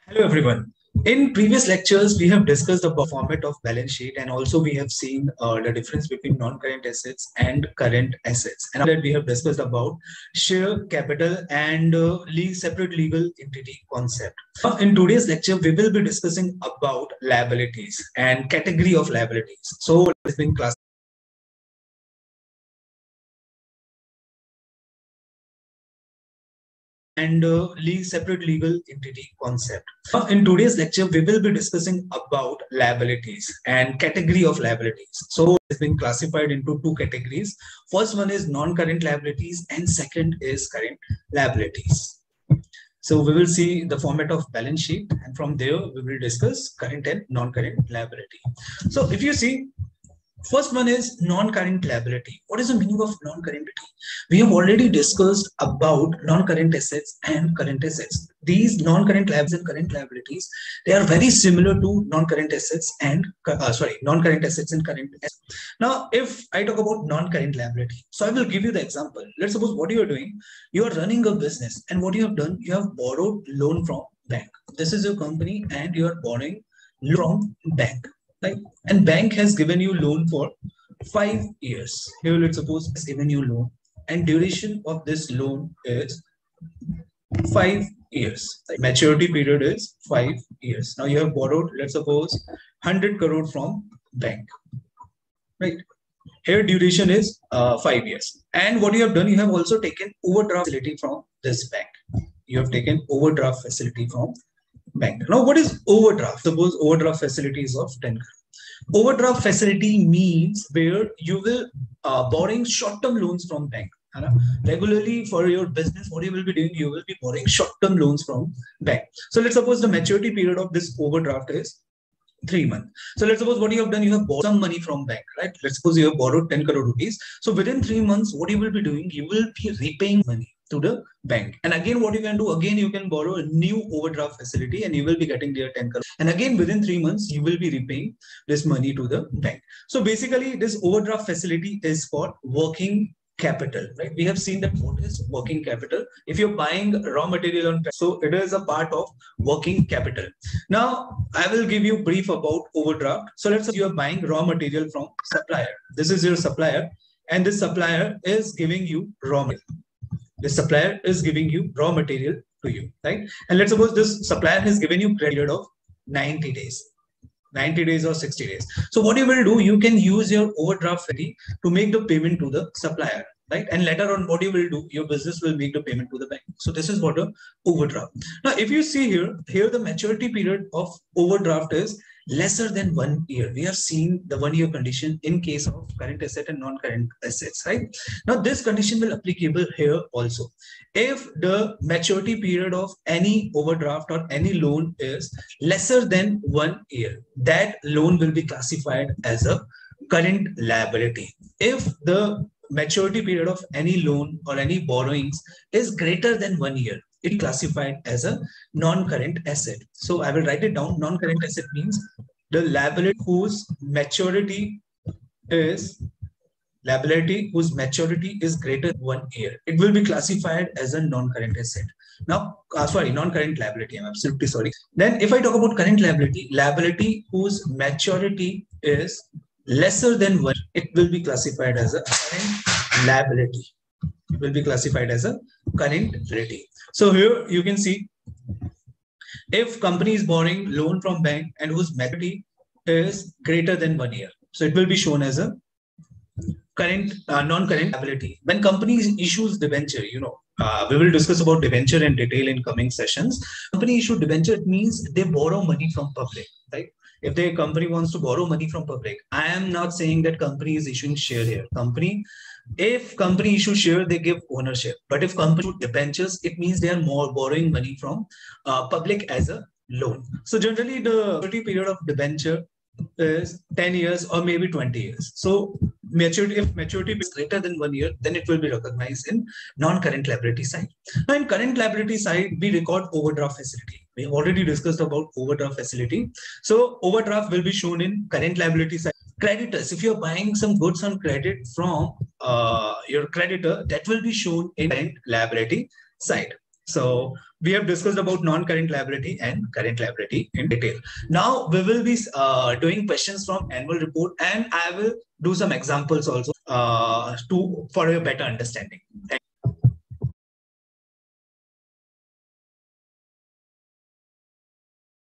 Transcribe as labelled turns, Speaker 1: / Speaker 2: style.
Speaker 1: Hello everyone. In previous lectures, we have discussed the format of balance sheet, and also we have seen the difference between non-current assets and current assets. And after that, we have discussed about share capital and separate legal entity concept. Now, in today's lecture, we will be discussing about liabilities and category of liabilities. So it has been classified and separate legal entity concept. In today's lecture, we will be discussing about liabilities and category of liabilities. So it has been classified into two categories. First one is non-current liabilities and second is current liabilities. So we will see the format of balance sheet, and from there we will discuss current and non-current liability. So if you see, first one is non-current liability. What is the meaning of non-current? We have already discussed about non-current assets and current assets. These non-current liabilities and current liabilities, they are very similar to non-current assets and non-current assets and current assets. Now, if I talk about non-current liability, so I will give you the example. Let's suppose what you are doing, you are running a business, and what you have done, you have borrowed loan from bank. This is your company, and you are borrowing loan from bank. Right? And bank has given you loan for 5 years. Here, let's suppose it's given you loan, and duration of this loan is 5 years. Maturity period is 5 years. Now you have borrowed, let's suppose, 100 crore from bank. Right? Here duration is 5 years. And what you have done, you have also taken overdraft facility from this bank. You have taken overdraft facility from bank. Now, what is overdraft? Suppose overdraft facility is of 10 crore. Overdraft facility means where you will borrowing short-term loans from bank. Regularly for your business, what you will be doing, you will be borrowing short-term loans from bank. So let's suppose the maturity period of this overdraft is 3 months. So let's suppose what you have done, you have borrowed some money from bank, right? Let's suppose you have borrowed 10 crore rupees. So within 3 months, what you will be doing, you will be repaying money to the bank. And again, what you can do, again, you can borrow a new overdraft facility and you will be getting their 10 crore. And again, within 3 months, you will be repaying this money to the bank. So basically, this overdraft facility is for working capital, right? We have seen that what is working capital. If you're buying raw material on, so it is a part of working capital. Now, I will give you brief about overdraft. So let's say you are buying raw material from supplier. This is your supplier, and this supplier is giving you raw material. The supplier is giving you raw material to you, right? And let's suppose this supplier has given you period of 90 days. 90 days or 60 days. So what you will do, you can use your overdraft facility to make the payment to the supplier, right? And later on, what you will do, your business will make the payment to the bank. So this is what a overdraft. Now, if you see here the maturity period of overdraft is lesser than 1 year. We have seen the 1 year condition in case of current asset and non-current assets, right? Now, this condition will applicable here also. If the maturity period of any overdraft or any loan is lesser than 1 year, that loan will be classified as a current liability. If the maturity period of any loan or any borrowings is greater than 1 year, it classified as a non-current asset. So I will write it down. Non-current asset means the liability whose maturity is greater than 1 year. It will be classified as a non-current asset. Now, non-current liability. I'm absolutely sorry. Then if I talk about current liability whose maturity is lesser than 1, it will be classified as a current liability. It will be classified as a current liability. So here you can see, if company is borrowing loan from bank and whose maturity is greater than 1 year, so it will be shown as a current non-current liability. When companies issues debenture, we will discuss about debenture in detail in coming sessions. Company issue debenture, it means they borrow money from public, right? If the company wants to borrow money from public, I am not saying that company is issuing share here. If company issue share, they give ownership. But if company issue debentures, it means they are more borrowing money from public as a loan. So generally, the period of debenture is 10 years or maybe 20 years. So if maturity is greater than 1 year, then it will be recognized in non-current liability side. Now, in current liability side, we record overdraft facility. We have already discussed about overdraft facility. So overdraft will be shown in current liability side. Creditors, if you're buying some goods on credit from your creditor, that will be shown in current liability side. So we have discussed about non-current liability and current liability in detail. Now we will be doing questions from annual report, and I will do some examples also for a better understanding.